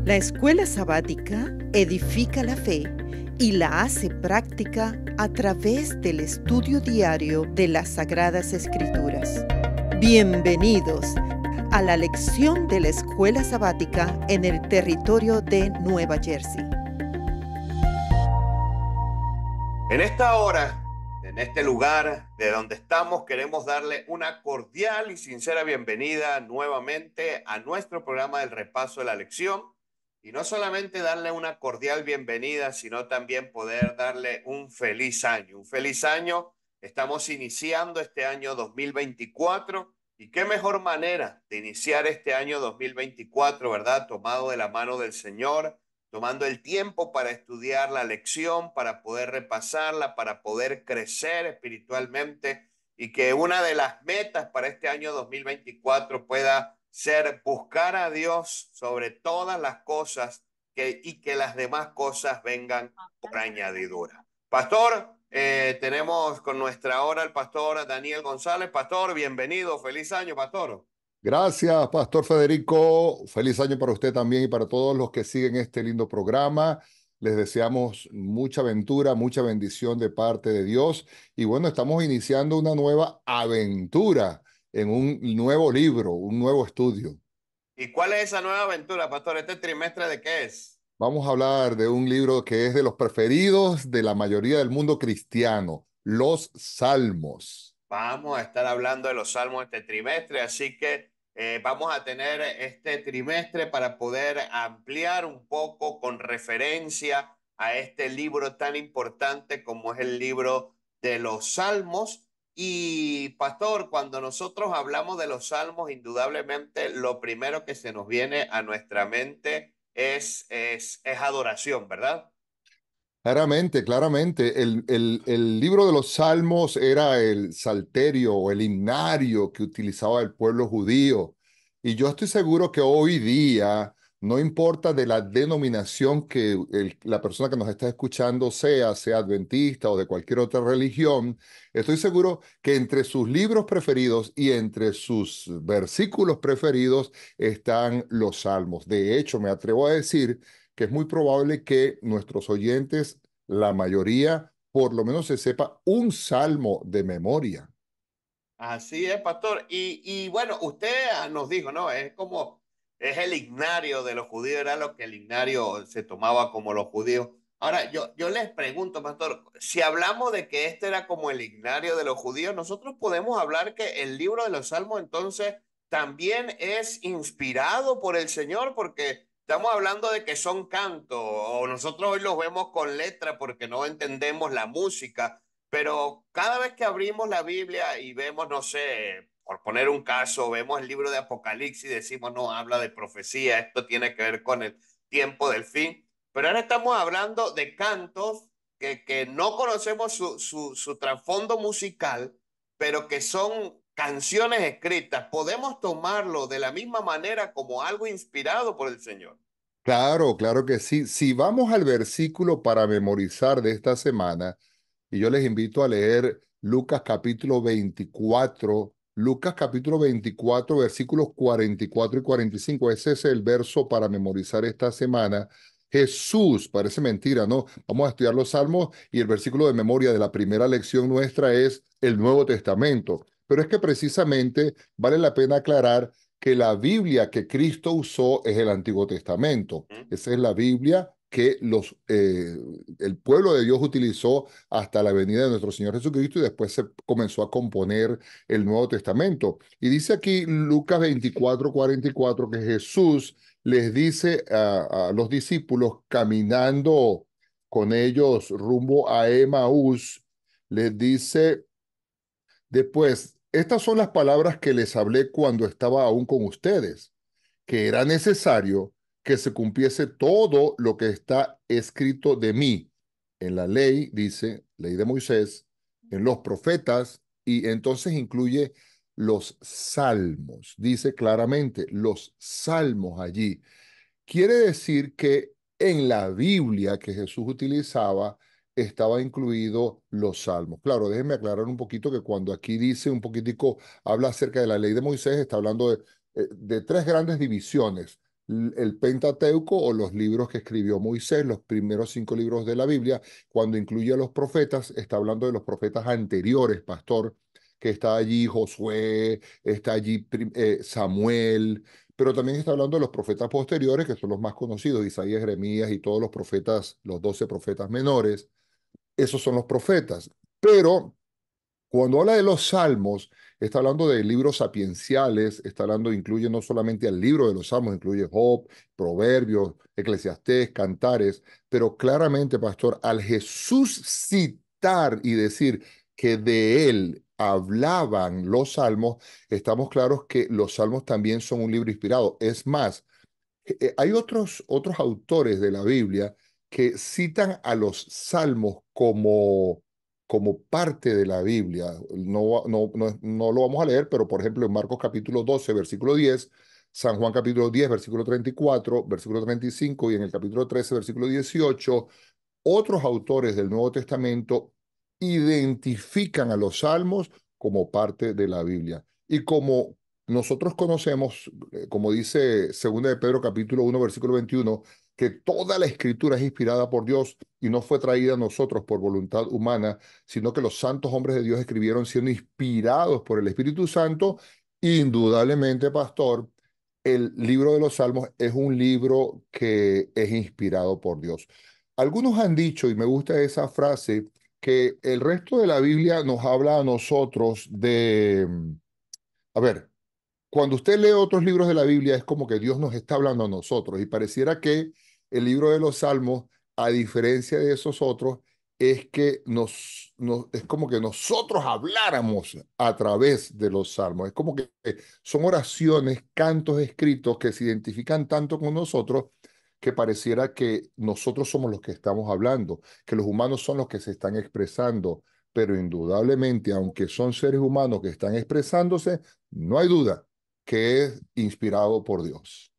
La escuela sabática edifica la fe y la hace práctica a través del estudio diario de las Sagradas Escrituras. Bienvenidos a la lección de la escuela sabática en el territorio de Nueva Jersey. En esta hora, en este lugar de donde estamos, queremos darle una cordial y sincera bienvenida nuevamente a nuestro programa del repaso de la lección. Y no solamente darle una cordial bienvenida, sino también poder darle un feliz año. Un feliz año. Estamos iniciando este año 2024. Y qué mejor manera de iniciar este año 2024, ¿verdad? Tomado de la mano del Señor, tomando el tiempo para estudiar la lección, para poder repasarla, para poder crecer espiritualmente y que una de las metas para este año 2024 pueda ser buscar a Dios sobre todas las cosas y que las demás cosas vengan por añadidura. Pastor, tenemos con nuestra hora el pastor Daniel González. Pastor, bienvenido, feliz año, pastor. Gracias, Pastor Federico. Feliz año para usted también y para todos los que siguen este lindo programa. Les deseamos mucha aventura, mucha bendición de parte de Dios. Y bueno, estamos iniciando una nueva aventura en un nuevo libro, un nuevo estudio. ¿Y cuál es esa nueva aventura, pastor? ¿Este trimestre de qué es? Vamos a hablar de un libro que es de los preferidos de la mayoría del mundo cristiano, los Salmos. Vamos a estar hablando de los salmos este trimestre, así que vamos a tener este trimestre para poder ampliar un poco con referencia a este libro tan importante como es el libro de los salmos. Y pastor, cuando nosotros hablamos de los salmos, indudablemente lo primero que se nos viene a nuestra mente es adoración, ¿verdad? Claramente, claramente. El libro de los Salmos era el salterio o el himnario que utilizaba el pueblo judío. Y yo estoy seguro que hoy día, no importa de la denominación que la persona que nos está escuchando sea adventista o de cualquier otra religión, estoy seguro que entre sus libros preferidos y entre sus versículos preferidos están los Salmos. De hecho, me atrevo a decir que es muy probable que nuestros oyentes, la mayoría, por lo menos se sepa un salmo de memoria. Así es, pastor. Y bueno, usted nos dijo, ¿no? Es como, es el ignario de los judíos, era lo que el ignario se tomaba como los judíos. Ahora, yo les pregunto, pastor, si hablamos de que este era como el ignario de los judíos, nosotros podemos hablar que el libro de los Salmos entonces también es inspirado por el Señor, porque estamos hablando de que son cantos, o nosotros hoy los vemos con letra porque no entendemos la música. Pero cada vez que abrimos la Biblia y vemos, no sé, por poner un caso, vemos el libro de Apocalipsis y decimos, no, habla de profecía, esto tiene que ver con el tiempo del fin. Pero ahora estamos hablando de cantos que no conocemos su trasfondo musical, pero que son canciones escritas. Podemos tomarlo de la misma manera como algo inspirado por el Señor. Claro, claro que sí. Si vamos al versículo para memorizar de esta semana, y yo les invito a leer Lucas capítulo 24, versículos 44 y 45. Ese es el verso para memorizar esta semana. Jesús, parece mentira, ¿no? Vamos a estudiar los salmos y el versículo de memoria de la primera lección nuestra es el Nuevo Testamento. Pero es que precisamente vale la pena aclarar que la Biblia que Cristo usó es el Antiguo Testamento. ¿Mm? Esa es la Biblia que el pueblo de Dios utilizó hasta la venida de nuestro Señor Jesucristo y después se comenzó a componer el Nuevo Testamento. Y dice aquí Lucas 24:44 que Jesús les dice a los discípulos caminando con ellos rumbo a Emaús, les dice después, estas son las palabras que les hablé cuando estaba aún con ustedes, que era necesario que se cumpliese todo lo que está escrito de mí en la ley, dice, ley de Moisés, en los profetas, y entonces incluye los salmos, dice claramente, los salmos allí. Quiere decir que en la Biblia que Jesús utilizaba estaba incluido los salmos. Claro, déjenme aclarar un poquito que cuando aquí dice un poquitico, habla acerca de la ley de Moisés, está hablando de tres grandes divisiones. el Pentateuco o los libros que escribió Moisés, los primeros 5 libros de la Biblia. Cuando incluye a los profetas, está hablando de los profetas anteriores, pastor, que está allí Josué, está allí Samuel, pero también está hablando de los profetas posteriores, que son los más conocidos, Isaías, Jeremías y todos los profetas, los 12 profetas menores. Esos son los profetas. Pero cuando habla de los salmos, está hablando de libros sapienciales, está hablando, incluye no solamente el libro de los salmos, incluye Job, Proverbios, Eclesiastés, Cantares, pero claramente, pastor, al Jesús citar y decir que de él hablaban los salmos, estamos claros que los salmos también son un libro inspirado. Es más, hay otros autores de la Biblia que citan a los salmos como parte de la Biblia. No lo vamos a leer, pero por ejemplo en Marcos capítulo 12, versículo 10, San Juan capítulo 10, versículo 34, versículo 35 y en el capítulo 13, versículo 18, otros autores del Nuevo Testamento identifican a los salmos como parte de la Biblia. Y como nosotros conocemos, como dice 2 de Pedro capítulo 1, versículo 21, que toda la escritura es inspirada por Dios y no fue traída a nosotros por voluntad humana, sino que los santos hombres de Dios escribieron siendo inspirados por el Espíritu Santo. Indudablemente, pastor, el libro de los Salmos es un libro que es inspirado por Dios. Algunos han dicho, y me gusta esa frase, que el resto de la Biblia nos habla a nosotros a ver, cuando usted lee otros libros de la Biblia es como que Dios nos está hablando a nosotros y pareciera que el libro de los Salmos, a diferencia de esos otros, es que es como que nosotros habláramos a través de los Salmos. Es como que son oraciones, cantos escritos que se identifican tanto con nosotros que pareciera que nosotros somos los que estamos hablando, que los humanos son los que se están expresando, pero indudablemente, aunque son seres humanos que están expresándose, no hay duda que es inspirado por Dios.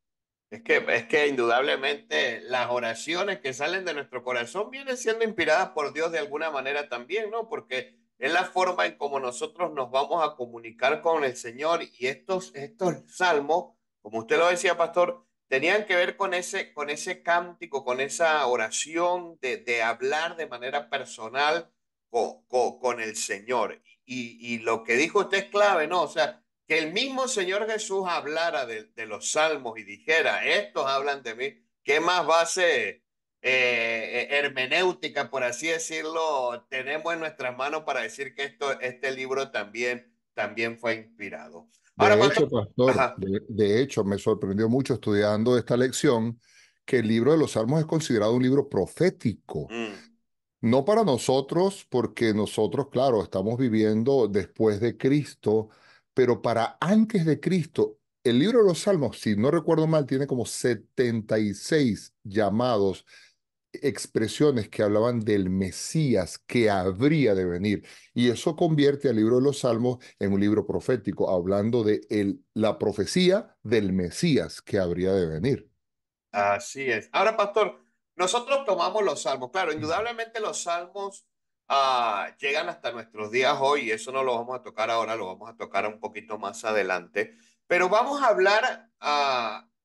Es que indudablemente las oraciones que salen de nuestro corazón vienen siendo inspiradas por Dios de alguna manera también, ¿no? Porque es la forma en cómo nosotros nos vamos a comunicar con el Señor. Y estos salmos, como usted lo decía, pastor, tenían que ver con ese cántico, con esa oración de hablar de manera personal con el Señor. Y lo que dijo usted es clave, ¿no? O sea, que el mismo Señor Jesús hablara de los salmos y dijera, estos hablan de mí, ¿qué más base hermenéutica, por así decirlo, tenemos en nuestras manos para decir que este libro también fue inspirado? Ahora, De pastor, hecho, pastor, ajá, de hecho, me sorprendió mucho estudiando esta lección que el libro de los Salmos es considerado un libro profético. mm, No para nosotros, porque nosotros, claro, estamos viviendo después de Cristo, pero para antes de Cristo, el libro de los Salmos, si no recuerdo mal, tiene como 76 llamados, expresiones que hablaban del Mesías que habría de venir. Y eso convierte al libro de los Salmos en un libro profético, hablando de la profecía del Mesías que habría de venir. así es. Ahora, pastor, nosotros tomamos los salmos. Claro, indudablemente los salmos llegan hasta nuestros días hoy y eso no lo vamos a tocar ahora, lo vamos a tocar un poquito más adelante. Pero vamos a hablar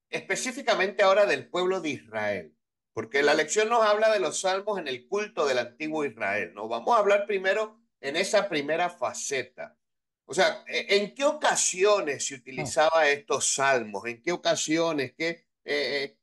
específicamente ahora del pueblo de Israel, porque la lección nos habla de los salmos en el culto del antiguo Israel, ¿no? Vamos a hablar primero en esa primera faceta. O sea, ¿en qué ocasiones se utilizaba estos salmos? ¿En qué ocasiones?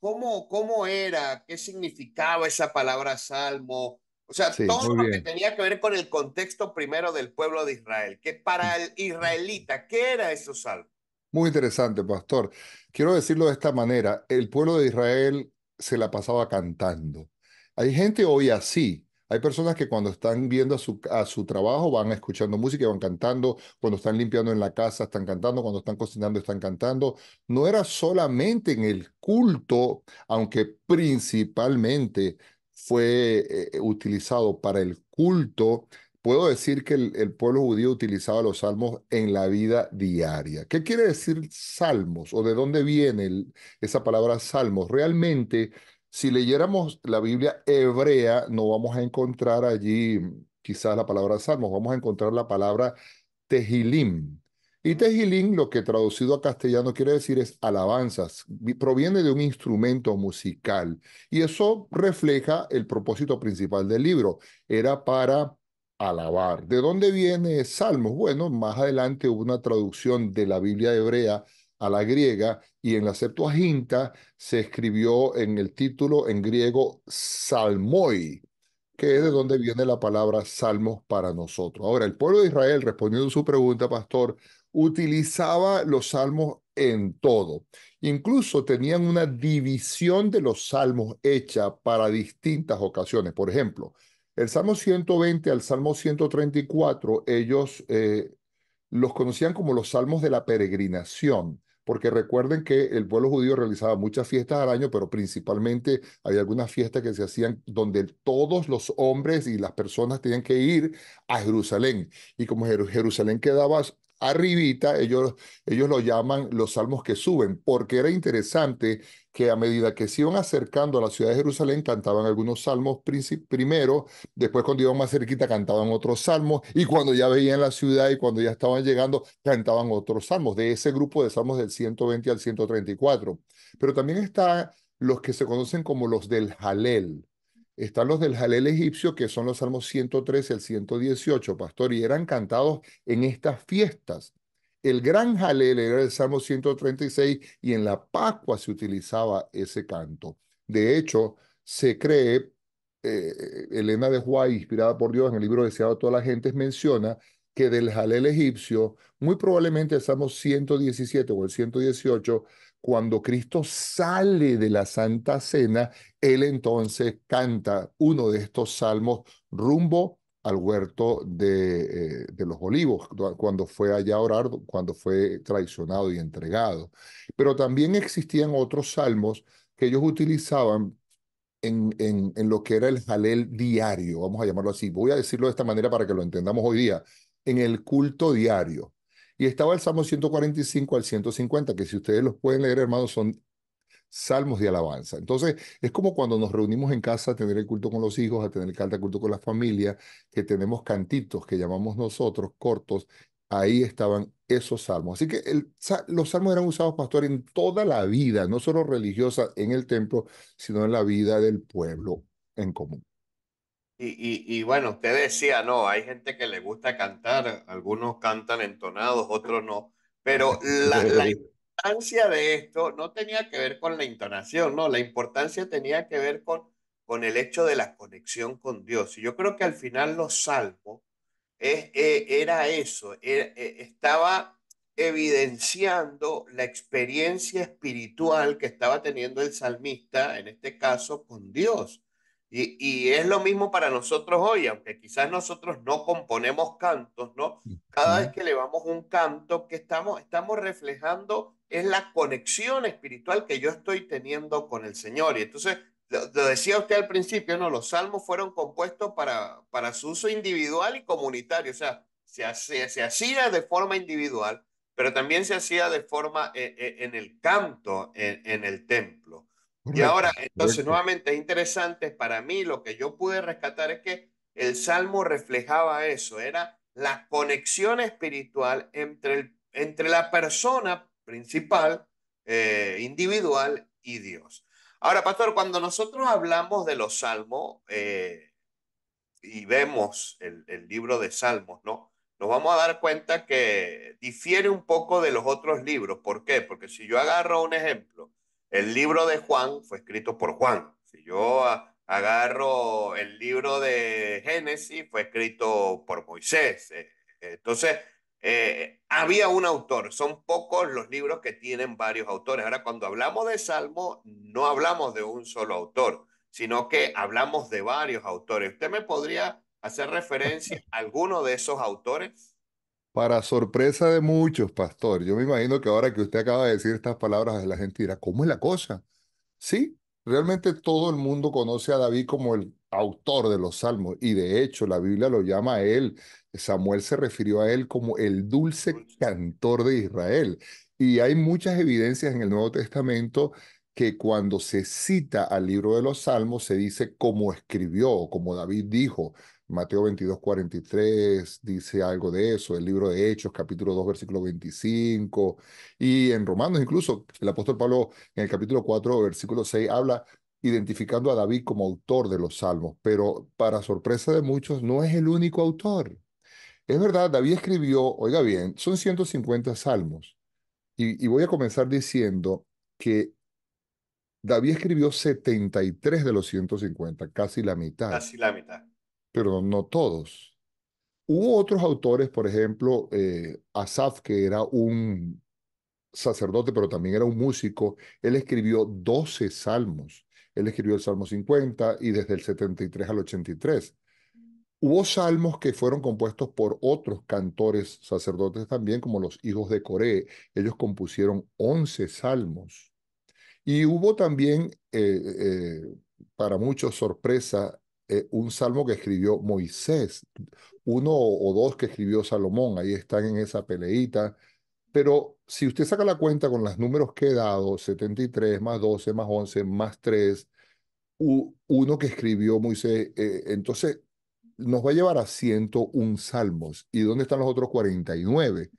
¿Cómo era? ¿Qué significaba esa palabra salmo? O sea, Sí, todo muy lo que bien. tenía que ver con el contexto primero del pueblo de Israel, que para el israelita, ¿qué era esos salmos? Muy interesante, pastor. Quiero decirlo de esta manera, el pueblo de Israel se la pasaba cantando. Hay gente hoy así. Hay personas que cuando están viendo a su trabajo van escuchando música y van cantando, cuando están limpiando en la casa están cantando, cuando están cocinando están cantando. No era solamente en el culto, aunque principalmente fue utilizado para el culto. Puedo decir que el pueblo judío utilizaba los salmos en la vida diaria. ¿Qué quiere decir salmos o de dónde viene esa palabra salmos? Realmente, si leyéramos la Biblia hebrea, no vamos a encontrar allí quizás la palabra salmos, vamos a encontrar la palabra Tehilim. Y Tejilín, lo que traducido a castellano quiere decir es alabanzas, proviene de un instrumento musical y eso refleja el propósito principal del libro, era para alabar. ¿De dónde viene Salmos? Bueno, más adelante hubo una traducción de la Biblia hebrea a la griega y en la Septuaginta se escribió en el título en griego Salmoi, que es de donde viene la palabra salmos para nosotros. Ahora, el pueblo de Israel, respondiendo a su pregunta, pastor, utilizaba los salmos en todo. Incluso tenían una división de los salmos hecha para distintas ocasiones. Por ejemplo, el Salmo 120 al Salmo 134, ellos los conocían como los salmos de la peregrinación, porque recuerden que el pueblo judío realizaba muchas fiestas al año, pero principalmente hay algunas fiestas que se hacían donde todos los hombres y las personas tenían que ir a Jerusalén. Y como Jerusalén quedaba arribita, ellos lo llaman los salmos que suben, porque era interesante que a medida que se iban acercando a la ciudad de Jerusalén, cantaban algunos salmos primero. Después, cuando iban más cerquita, cantaban otros salmos. Y cuando ya veían la ciudad y cuando ya estaban llegando, cantaban otros salmos. De ese grupo de salmos del 120 al 134. Pero también están los que se conocen como los del Halel. Están los del Halel egipcio, que son los salmos 113 al 118, pastor, y eran cantados en estas fiestas. El gran Halel era el Salmo 136 y en la Pascua se utilizaba ese canto. De hecho, se cree Elena de White, inspirada por Dios en el libro Deseado de todas las gentes, menciona que del Jalel egipcio, muy probablemente el Salmo 117 o el 118, cuando Cristo sale de la Santa Cena, él entonces canta uno de estos salmos rumbo al huerto de los olivos, cuando fue allá a orar, cuando fue traicionado y entregado. Pero también existían otros salmos que ellos utilizaban en lo que era el jalel diario, vamos a llamarlo así. Voy a decirlo de esta manera para que lo entendamos hoy día, en el culto diario. Y estaba el Salmo 145 al 150, que si ustedes los pueden leer, hermanos, son salmos de alabanza. Entonces, es como cuando nos reunimos en casa a tener el culto con los hijos, a tener el culto con la familia, que tenemos cantitos que llamamos nosotros cortos. Ahí estaban esos salmos. Así que los salmos eran usados, pastor, en toda la vida, no solo religiosa en el templo, sino en la vida del pueblo en común. Y bueno, usted decía, no, hay gente que le gusta cantar, algunos cantan entonados, otros no, pero la importancia de esto no tenía que ver con la entonación, no, la importancia tenía que ver con el hecho de la conexión con Dios. Y yo creo que al final los salmos era eso, estaba evidenciando la experiencia espiritual que estaba teniendo el salmista, en este caso, con Dios. Y es lo mismo para nosotros hoy, aunque quizás nosotros no componemos cantos, ¿no? Cada vez Ujú. que elevamos un canto, que estamos reflejando es la conexión espiritual que yo estoy teniendo con el Señor. Y entonces, lo decía usted al principio, ¿no? Los salmos fueron compuestos para su uso individual y comunitario. O sea, se hacía de forma individual, pero también se hacía de forma en el canto, en el templo. Y ahora, Correcto, entonces, correcto. nuevamente es interesante, para mí lo que yo pude rescatar es que el salmo reflejaba eso, era la conexión espiritual entre la persona principal, individual y Dios. Ahora, pastor, cuando nosotros hablamos de los salmos y vemos el libro de Salmos, ¿no? Nos vamos a dar cuenta que difiere un poco de los otros libros. ¿Por qué? Porque si yo agarro un ejemplo, el libro de Juan fue escrito por Juan. Si yo agarro el libro de Génesis, fue escrito por Moisés. Entonces, había un autor. Son pocos los libros que tienen varios autores. Ahora, cuando hablamos de Salmo, no hablamos de un solo autor, sino que hablamos de varios autores. ¿Usted me podría hacer referencia a alguno de esos autores? Para sorpresa de muchos, pastor, yo me imagino que ahora que usted acaba de decir estas palabras, la gente dirá, ¿cómo es la cosa? Sí, realmente todo el mundo conoce a David como el autor de los salmos y de hecho la Biblia lo llama a él. Samuel se refirió a él como el dulce Dulce. cantor de Israel. Y hay muchas evidencias en el Nuevo Testamento que cuando se cita al libro de los salmos se dice como escribió o como David dijo. Mateo 22:43 dice algo de eso, el libro de Hechos, capítulo 2 versículo 25, y en Romanos incluso, el apóstol Pablo en el capítulo 4 versículo 6 habla identificando a David como autor de los salmos, pero para sorpresa de muchos no es el único autor. Es verdad, David escribió, oiga bien, son 150 salmos, y voy a comenzar diciendo que David escribió 73 de los 150, casi la mitad, Casi la mitad. pero no todos. Hubo otros autores, por ejemplo, Asaf, que era un sacerdote, pero también era un músico. Él escribió 12 salmos. Él escribió el Salmo 50 y desde el 73 al 83. Hubo salmos que fueron compuestos por otros cantores sacerdotes también, como los hijos de Coré. Ellos compusieron 11 salmos. Y hubo también, para muchos sorpresa, un salmo que escribió Moisés, uno o dos que escribió Salomón, ahí están en esa peleita. Pero si usted saca la cuenta con los números que he dado, 73 más 12 más 11 más 3, uno que escribió Moisés, entonces nos va a llevar a 101 salmos. ¿Y dónde están los otros 49?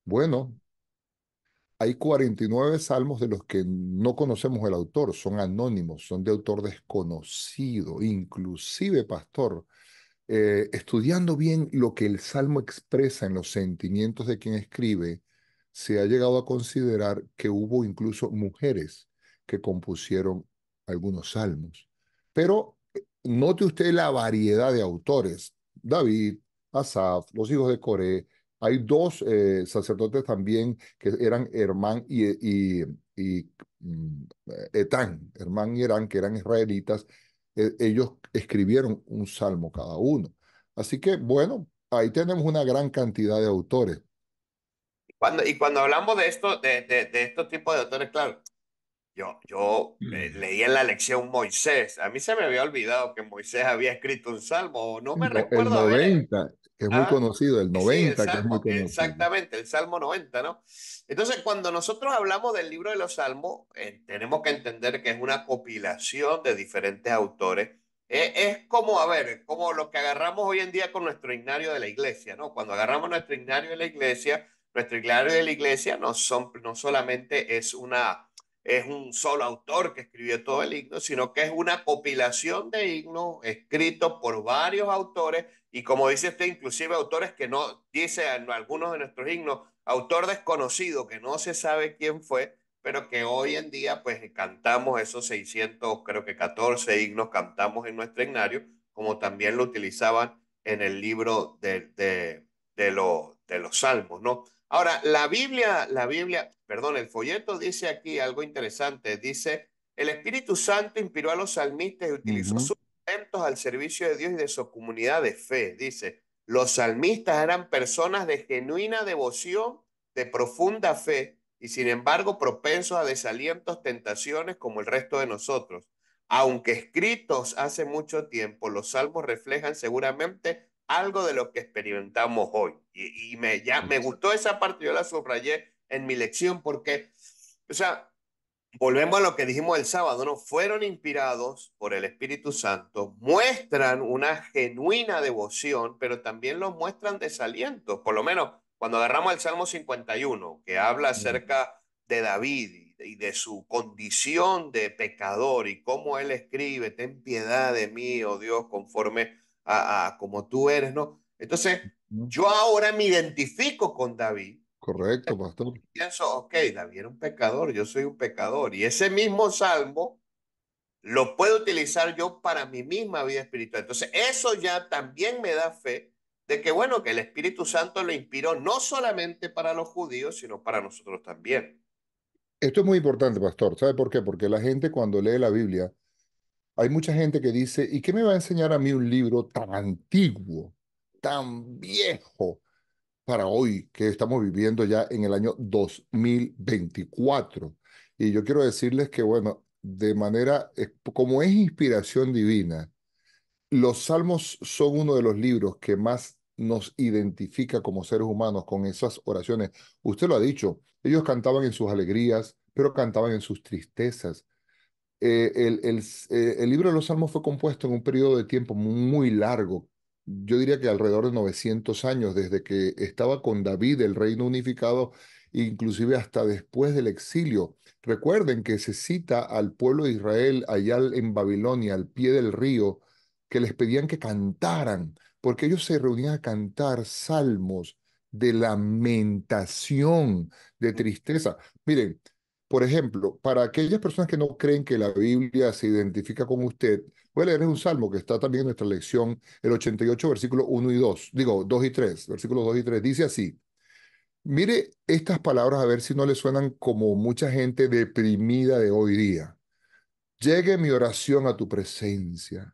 Bueno, hay 49 salmos de los que no conocemos el autor, son anónimos, son de autor desconocido, inclusive, pastor, estudiando bien lo que el salmo expresa en los sentimientos de quien escribe, se ha llegado a considerar que hubo incluso mujeres que compusieron algunos salmos. Pero note usted la variedad de autores. David, Asaf, los hijos de Coré. Hay dos sacerdotes también que eran Hermán y Etán, Hermán y Herán, que eran israelitas. Ellos escribieron un salmo cada uno. Así que, bueno, ahí tenemos una gran cantidad de autores. Y cuando hablamos de esto, de estos tipos de autores, claro, yo leí en la lección Moisés. A mí se me había olvidado que Moisés había escrito un salmo, o no me El recuerdo haber. 90, que es muy Ah, conocido, el sí, el 90, que es muy Salmo, conocido. exactamente, el Salmo 90, ¿no? Entonces, cuando nosotros hablamos del libro de los Salmos, tenemos que entender que es una compilación de diferentes autores. Es como, a ver, como lo que agarramos hoy en día con nuestro himnario de la iglesia, ¿no? Cuando agarramos nuestro himnario de la iglesia, nuestro himnario de la iglesia no solamente es un solo autor que escribió todo el himno, sino que es una compilación de himnos escritos por varios autores y como dice usted, inclusive autores que no, dice en algunos de nuestros himnos, autor desconocido que no se sabe quién fue, pero que hoy en día pues cantamos esos 600 creo que 14 himnos cantamos en nuestro himnario, como también lo utilizaban en el libro de los salmos, ¿no? Ahora, perdón, el folleto dice aquí algo interesante, dice, el Espíritu Santo inspiró a los salmistas y utilizó Ujú. sus talentos al servicio de Dios y de su comunidad de fe. Dice, los salmistas eran personas de genuina devoción, de profunda fe, y sin embargo propensos a desalientos, tentaciones como el resto de nosotros. Aunque escritos hace mucho tiempo, los salmos reflejan seguramente algo de lo que experimentamos hoy. Ya me gustó esa parte, yo la subrayé en mi lección porque, o sea, volvemos a lo que dijimos el sábado, ¿no? Fueron inspirados por el Espíritu Santo, muestran una genuina devoción, pero también los muestran desalientos. Por lo menos cuando agarramos el Salmo 51, que habla acerca de David y de su condición de pecador y cómo él escribe, ten piedad de mí, oh Dios, conforme a como tú eres, ¿no? Entonces, Ujú. yo ahora me identifico con David. Correcto, pastor. Pienso, ok, David era un pecador, yo soy un pecador. Y ese mismo salmo lo puedo utilizar yo para mi misma vida espiritual. Entonces, eso ya también me da fe de que, bueno, que el Espíritu Santo lo inspiró no solamente para los judíos, sino para nosotros también. Esto es muy importante, pastor. ¿Sabe por qué? Porque la gente cuando lee la Biblia, hay mucha gente que dice, ¿y qué me va a enseñar a mí un libro tan antiguo, tan viejo para hoy que estamos viviendo ya en el año 2024? Y yo quiero decirles que, bueno, de manera, como es inspiración divina, los salmos son uno de los libros que más nos identifica como seres humanos con esas oraciones. Usted lo ha dicho, ellos cantaban en sus alegrías, pero cantaban en sus tristezas. El libro de los salmos fue compuesto en un periodo de tiempo muy largo, yo diría que alrededor de 900 años, desde que estaba con David, el reino unificado, inclusive hasta después del exilio. Recuerden que se cita al pueblo de Israel allá en Babilonia, al pie del río, que les pedían que cantaran, porque ellos se reunían a cantar salmos de lamentación, de tristeza. Miren, por ejemplo, para aquellas personas que no creen que la Biblia se identifica con usted, voy a leerles un salmo que está también en nuestra lección, el 88, versículos 1 y 2, digo 2 y 3, versículos 2 y 3, dice así: mire estas palabras a ver si no le suenan como mucha gente deprimida de hoy día. Llegue mi oración a tu presencia.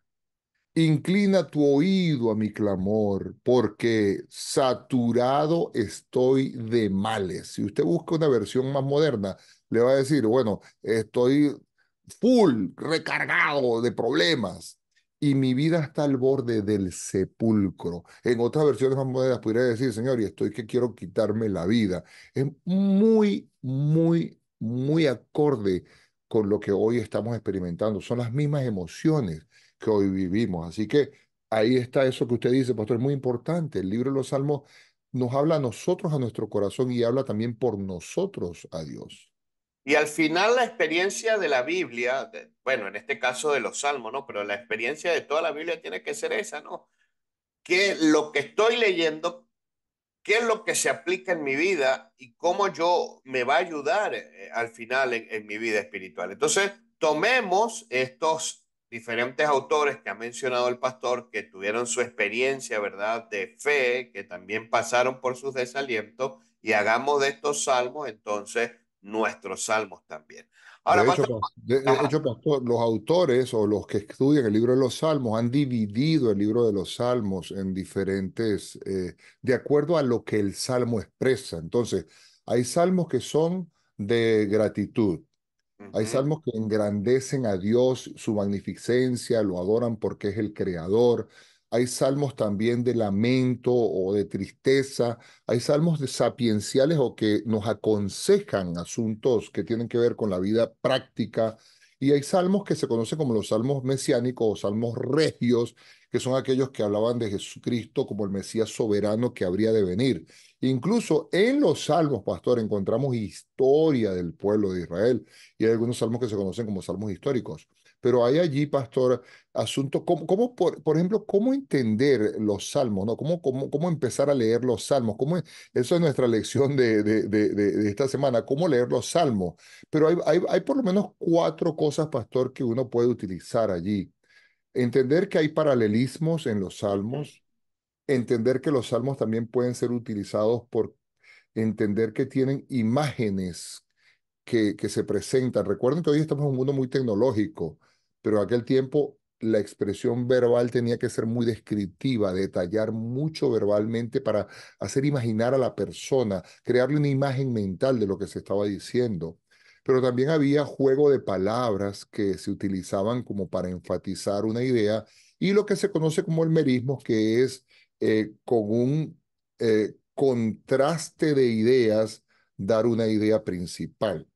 Inclina tu oído a mi clamor, porque saturado estoy de males. Si usted busca una versión más moderna, le va a decir, bueno, estoy full, recargado de problemas y mi vida está al borde del sepulcro. En otras versiones más modernas podría decir, Señor, y estoy que quiero quitarme la vida. Es muy, muy, muy acorde con lo que hoy estamos experimentando. Son las mismas emociones que hoy vivimos. Así que ahí está eso que usted dice, pastor, es muy importante. El libro de los Salmos nos habla a nosotros, a nuestro corazón, y habla también por nosotros a Dios. Y al final la experiencia de la Biblia, bueno, en este caso de los Salmos, ¿no? Pero la experiencia de toda la Biblia tiene que ser esa, ¿no? Que lo que estoy leyendo, qué es lo que se aplica en mi vida y cómo yo me va a ayudar al final en mi vida espiritual. Entonces, tomemos estos diferentes autores que ha mencionado el pastor, que tuvieron su experiencia, ¿verdad?, de fe, que también pasaron por sus desalientos, y hagamos de estos salmos entonces nuestros salmos también. Ahora, De hecho, pastor, de ajá, hecho, pastor, los autores o los que estudian el libro de los Salmos han dividido el libro de los Salmos en diferentes, de acuerdo a lo que el Salmo expresa. Entonces, hay salmos que son de gratitud. Hay ujú, salmos que engrandecen a Dios, su magnificencia, lo adoran porque es el creador. Hay salmos también de lamento o de tristeza. Hay salmos de sapienciales o que nos aconsejan asuntos que tienen que ver con la vida práctica. Y hay salmos que se conocen como los salmos mesiánicos o salmos regios, que son aquellos que hablaban de Jesucristo como el Mesías soberano que habría de venir. Incluso en los salmos, pastor, encontramos historia del pueblo de Israel y hay algunos salmos que se conocen como salmos históricos. Pero hay allí, pastor, asuntos como por ejemplo, cómo entender los salmos, ¿no? Cómo empezar a leer los salmos. Eso es nuestra lección de esta semana, cómo leer los salmos. Pero hay por lo menos cuatro cosas, pastor, que uno puede utilizar allí. Entender que hay paralelismos en los ujú. salmos, entender que los salmos también pueden ser utilizados por entender que tienen imágenes que se presentan. Recuerden que hoy estamos en un mundo muy tecnológico, pero en aquel tiempo la expresión verbal tenía que ser muy descriptiva, detallar mucho verbalmente para hacer imaginar a la persona, crearle una imagen mental de lo que se estaba diciendo. Pero también había juego de palabras que se utilizaban como para enfatizar una idea y lo que se conoce como el merismo, que es con un contraste de ideas dar una idea principal.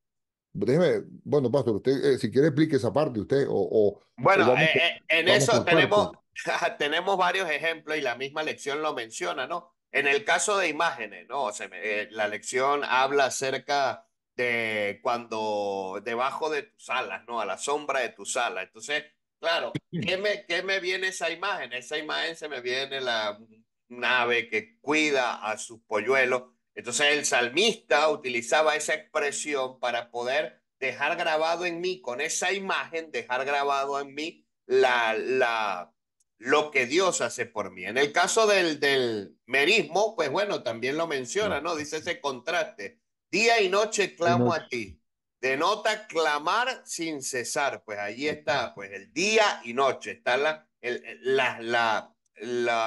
Déjeme, bueno, pastor, usted, si quiere explique esa parte usted o Bueno, vamos, en vamos eso por partes. tenemos varios ejemplos y la misma lección lo menciona, ¿no? En el caso de imágenes, ¿no? O sea, la lección habla acerca de cuando debajo de tus alas, ¿no? A la sombra de tus alas. Entonces, claro, qué me viene esa imagen? Esa imagen se me viene la nave que cuida a sus polluelos. Entonces, el salmista utilizaba esa expresión para poder dejar grabado en mí, con esa imagen, dejar grabado en mí lo que Dios hace por mí. En el caso del merismo, pues bueno, también lo menciona, ¿no? Dice ese contraste. Día y noche Y clamo no- a ti. Denota clamar sin cesar. Pues allí está, pues el día y noche. Están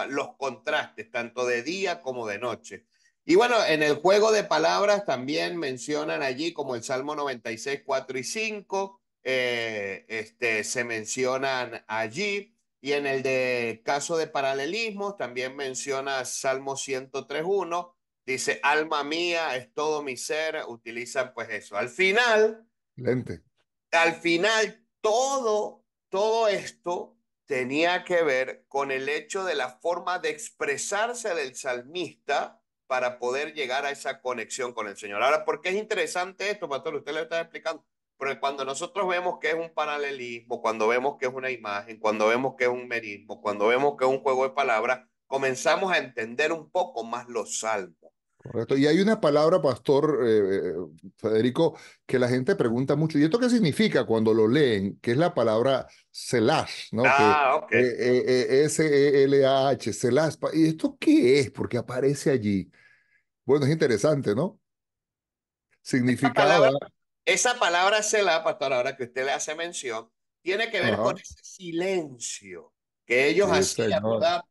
los contrastes, tanto de día como de noche. Y bueno, en el juego de palabras también mencionan allí como el Salmo 96 4 y 5 se mencionan allí. Y en el de caso de paralelismos también menciona Salmo 103 1 dice, alma mía, es todo mi ser, utilizan pues eso. Lente. Al final, todo esto tenía que ver con el hecho de la forma de expresarse del salmista para poder llegar a esa conexión con el Señor. Ahora, ¿por qué es interesante esto, pastor? Usted le está explicando. Porque cuando nosotros vemos que es un paralelismo, cuando vemos que es una imagen, cuando vemos que es un merismo, cuando vemos que es un juego de palabras, comenzamos a entender un poco más los salmos. Correcto. Y hay una palabra, pastor Federico, que la gente pregunta mucho. ¿Y esto qué significa cuando lo leen? Que es la palabra Selash, ¿no? Que Ah, ok. S-E-L-A-H, Selash. ¿Y esto qué es? Porque aparece allí. Bueno, es interesante, ¿no? Esa Significado, palabra, ¿verdad? esa palabra Selah, pastor, ahora que usted le hace mención, tiene que ver con Ajá. ese silencio que ellos Sí, hacían, señor. ¿verdad?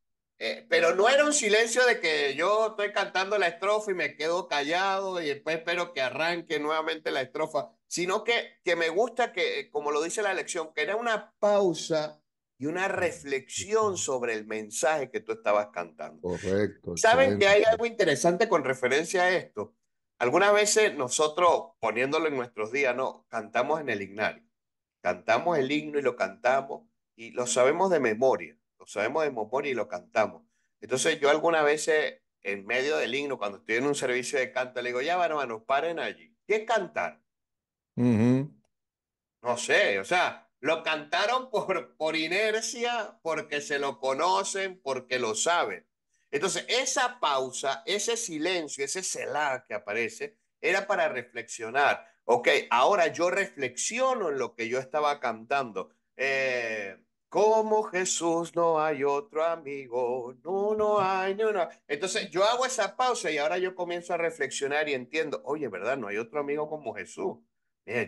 Pero no era un silencio de que yo estoy cantando la estrofa y me quedo callado y después espero que arranque nuevamente la estrofa, sino que me gusta que, como lo dice la lección, que era una pausa y una reflexión sobre el mensaje que tú estabas cantando. Correcto, ¿Saben que excelente. hay algo interesante con referencia a esto? Algunas veces nosotros, poniéndolo en nuestros días, no, cantamos en el himnario. Cantamos el himno y lo cantamos y lo sabemos de memoria. Lo sabemos de memoria y lo cantamos. Entonces yo algunas veces, en medio del himno, cuando estoy en un servicio de canto, le digo, ya, bueno, hermanos, paren allí. ¿Qué es cantar? Ujú. No sé, o sea, lo cantaron por inercia, porque se lo conocen, porque lo saben. Entonces, esa pausa, ese silencio, ese selah que aparece, era para reflexionar. Ok, ahora yo reflexiono en lo que yo estaba cantando. Como Jesús no hay otro amigo, no, no hay, no, no. Entonces, yo hago esa pausa y ahora yo comienzo a reflexionar y entiendo, oye, ¿verdad? No hay otro amigo como Jesús.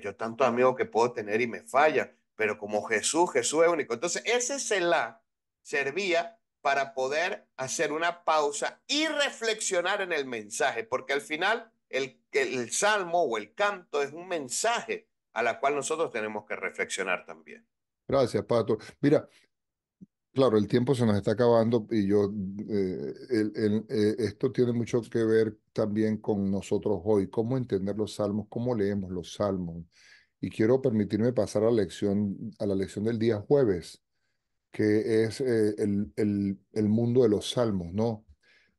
Yo tantos amigos que puedo tener y me falla, pero como Jesús, Jesús es único. Entonces, ese Selah servía para poder hacer una pausa y reflexionar en el mensaje, porque al final el salmo o el canto es un mensaje a la cual nosotros tenemos que reflexionar también. Gracias, Pato. Mira, claro, el tiempo se nos está acabando y esto tiene mucho que ver también con nosotros hoy, cómo entender los salmos, cómo leemos los salmos. Y quiero permitirme pasar a la lección del día jueves, que es el mundo de los salmos, ¿no?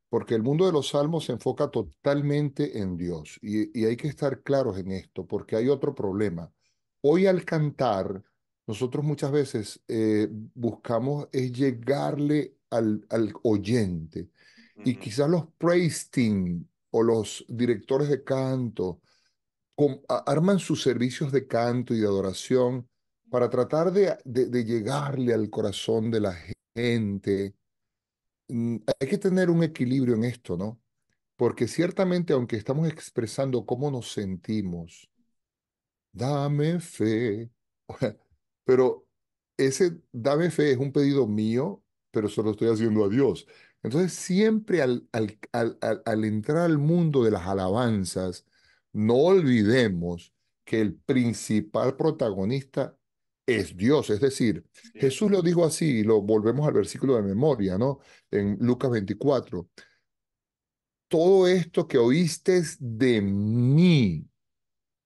Porque el mundo de los salmos se enfoca totalmente en Dios y hay que estar claros en esto, porque hay otro problema. Hoy al cantar, nosotros muchas veces buscamos es llegarle al oyente y Ujú. quizás los praise team o los directores de canto arman sus servicios de canto y de adoración para tratar de llegarle al corazón de la gente. Hay que tener un equilibrio en esto, ¿no? Porque ciertamente, aunque estamos expresando cómo nos sentimos, dame fe. Pero ese dame fe es un pedido mío, pero se lo estoy haciendo a Dios. Entonces, siempre al entrar al mundo de las alabanzas, no olvidemos que el principal protagonista es Dios. Es decir, Así es. Jesús lo dijo así, y lo volvemos al versículo de memoria, ¿no? En Lucas 24. Todo esto que oíste de mí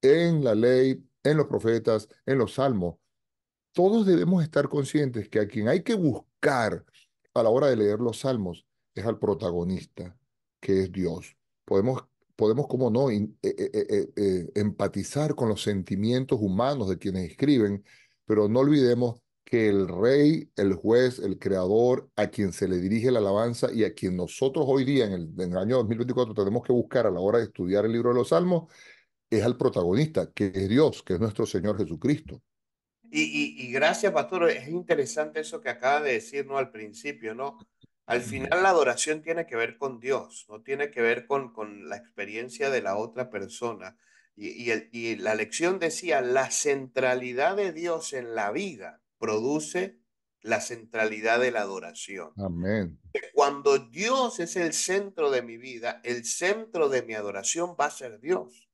en la ley, en los profetas, en los salmos, todos debemos estar conscientes que a quien hay que buscar a la hora de leer los salmos es al protagonista, que es Dios. Podemos, podemos como no, empatizar con los sentimientos humanos de quienes escriben, pero no olvidemos que el rey, el juez, el creador, a quien se le dirige la alabanza y a quien nosotros hoy día, en el año 2024, tenemos que buscar a la hora de estudiar el libro de los salmos, es al protagonista, que es Dios, que es nuestro Señor Jesucristo. Y gracias, pastor. Es interesante eso que acaba de decir, ¿no? Al principio, ¿no? Al final la adoración tiene que ver con Dios, no tiene que ver con la experiencia de la otra persona. Y la lección decía, la centralidad de Dios en la vida produce la centralidad de la adoración. Amén. Cuando Dios es el centro de mi vida, el centro de mi adoración va a ser Dios.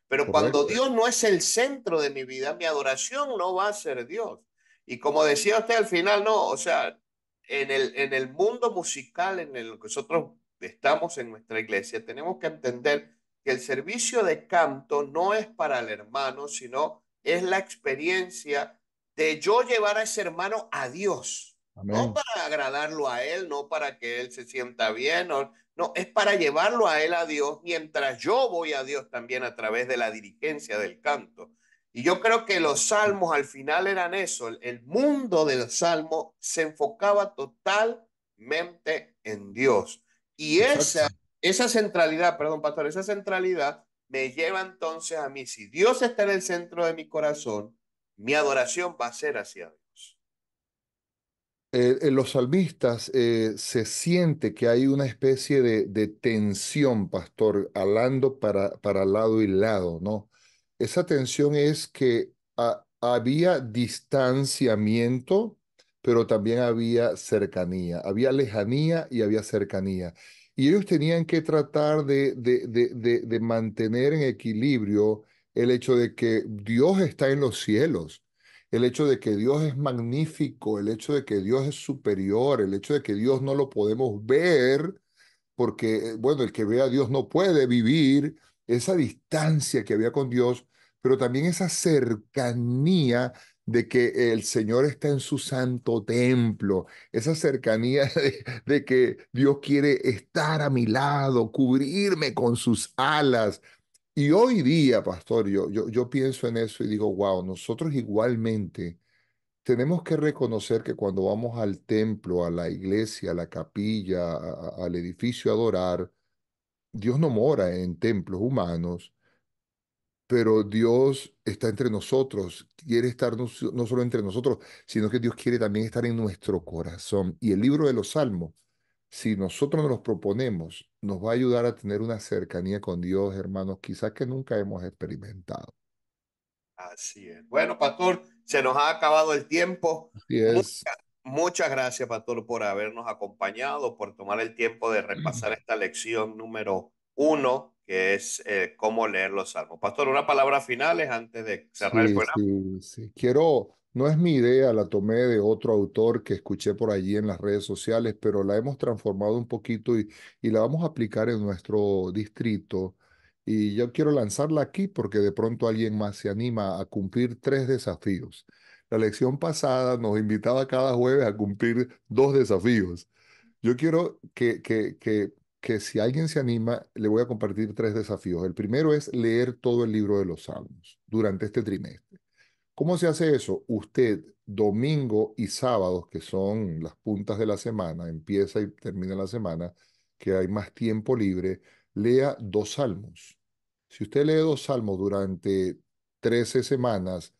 Pero cuando Correcto. Dios no es el centro de mi vida, mi adoración no va a ser Dios. Y como decía usted al final, no, o sea, en el mundo musical en el que nosotros estamos en nuestra iglesia, tenemos que entender que el servicio de canto no es para el hermano, sino es la experiencia de yo llevar a ese hermano a Dios. no Amén. para agradarlo a Él, no para que Él se sienta bien, no, no, es para llevarlo a Él, a Dios, mientras yo voy a Dios también a través de la dirigencia del canto. Y yo creo que los salmos al final eran eso, el mundo del salmo se enfocaba totalmente en Dios. Y Exacto. esa centralidad, perdón, pastor, esa centralidad me lleva entonces a mí, si Dios está en el centro de mi corazón, mi adoración va a ser hacia Dios. En los salmistas se siente que hay una especie de tensión, pastor, hablando para lado y lado, ¿no? Esa tensión es que había distanciamiento, pero también había cercanía, había lejanía y había cercanía. Y ellos tenían que tratar de mantener en equilibrio el hecho de que Dios está en los cielos, el hecho de que Dios es magnífico, el hecho de que Dios es superior, el hecho de que Dios no lo podemos ver, porque, bueno, el que ve a Dios no puede vivir, esa distancia que había con Dios, pero también esa cercanía de que el Señor está en su santo templo, esa cercanía de que Dios quiere estar a mi lado, cubrirme con sus alas. Y hoy día, pastor, yo pienso en eso y digo, wow, nosotros igualmente tenemos que reconocer que cuando vamos al templo, a la iglesia, a la capilla, al edificio a adorar, Dios no mora en templos humanos, pero Dios está entre nosotros, quiere estar no solo entre nosotros, sino que Dios quiere también estar en nuestro corazón. Y el libro de los Salmos, si nosotros nos los proponemos, nos va a ayudar a tener una cercanía con Dios, hermanos, quizás que nunca hemos experimentado. Así es. Bueno, pastor, se nos ha acabado el tiempo. Así es. Muchas gracias, pastor, por habernos acompañado, por tomar el tiempo de repasar esta lección número 1, que es cómo leer los salmos. Pastor, unas palabras finales antes de cerrar el Sí, programa. sí, sí. No es mi idea, la tomé de otro autor que escuché por allí en las redes sociales, pero la hemos transformado un poquito y la vamos a aplicar en nuestro distrito. Y yo quiero lanzarla aquí porque de pronto alguien más se anima a cumplir 3 desafíos. La lección pasada nos invitaba cada jueves a cumplir 2 desafíos. Yo quiero que si alguien se anima, le voy a compartir 3 desafíos. El primero es leer todo el libro de los Salmos durante este trimestre. ¿Cómo se hace eso? Usted, domingo y sábados, que son las puntas de la semana, empieza y termina la semana, que hay más tiempo libre, lea 2 salmos. Si usted lee 2 salmos durante 13 semanas,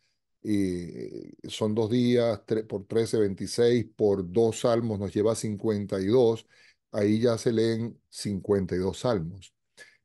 son 2 días, por 13, 26, por 2 salmos nos lleva a 52, ahí ya se leen 52 salmos.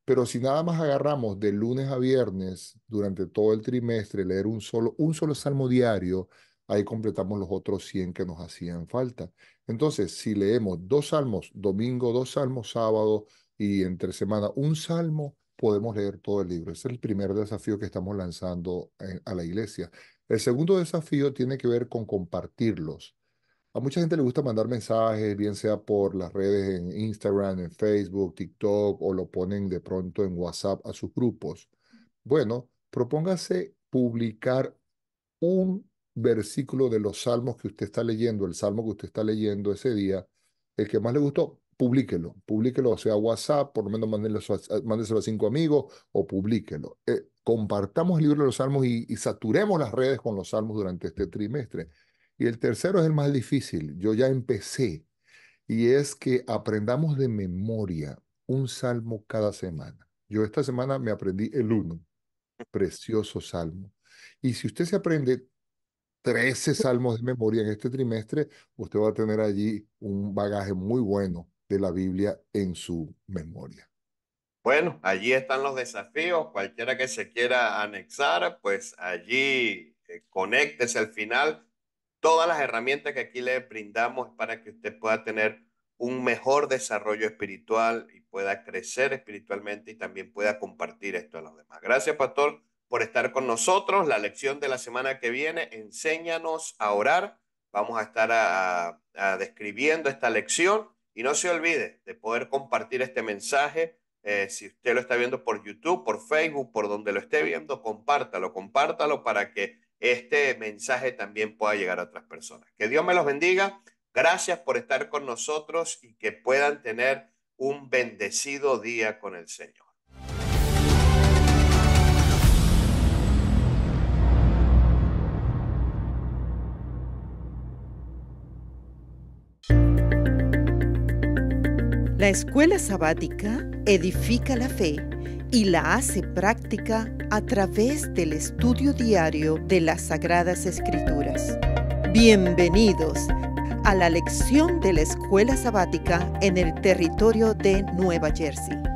Pero si nada más agarramos de lunes a viernes durante todo el trimestre, leer un solo salmo diario, ahí completamos los otros 100 que nos hacían falta. Entonces, si leemos 2 salmos, domingo 2 salmos, sábado y entre semana un salmo, podemos leer todo el libro. Ese es el primer desafío que estamos lanzando a la iglesia. El segundo desafío tiene que ver con compartirlos. A mucha gente le gusta mandar mensajes, bien sea por las redes en Instagram, en Facebook, TikTok, o lo ponen de pronto en WhatsApp a sus grupos. Bueno, propóngase publicar un versículo de los salmos que usted está leyendo, el salmo que usted está leyendo ese día, el que más le gustó, publíquelo, o sea, WhatsApp, por lo menos mándeselo a 5 amigos o publíquelo. Compartamos el libro de los salmos y saturemos las redes con los salmos durante este trimestre. Y el tercero es el más difícil, yo ya empecé, y es que aprendamos de memoria un salmo cada semana. Yo esta semana me aprendí el uno, precioso salmo. Y si usted se aprende 13 salmos de memoria en este trimestre, usted va a tener allí un bagaje muy bueno de la Biblia en su memoria. Bueno, allí están los desafíos. Cualquiera que se quiera anexar, pues allí conéctese al final. Todas las herramientas que aquí le brindamos es para que usted pueda tener un mejor desarrollo espiritual y pueda crecer espiritualmente y también pueda compartir esto a los demás. Gracias, pastor, por estar con nosotros. La lección de la semana que viene, enséñanos a orar. Vamos a estar describiendo esta lección y no se olvide de poder compartir este mensaje. Si usted lo está viendo por YouTube, por Facebook, por donde lo esté viendo, compártalo para que este mensaje también pueda llegar a otras personas. Que Dios me los bendiga. Gracias por estar con nosotros y que puedan tener un bendecido día con el Señor. La escuela sabática edifica la fe y la hace práctica a través del estudio diario de las Sagradas Escrituras. Bienvenidos a la lección de la escuela sabática en el territorio de Nueva Jersey.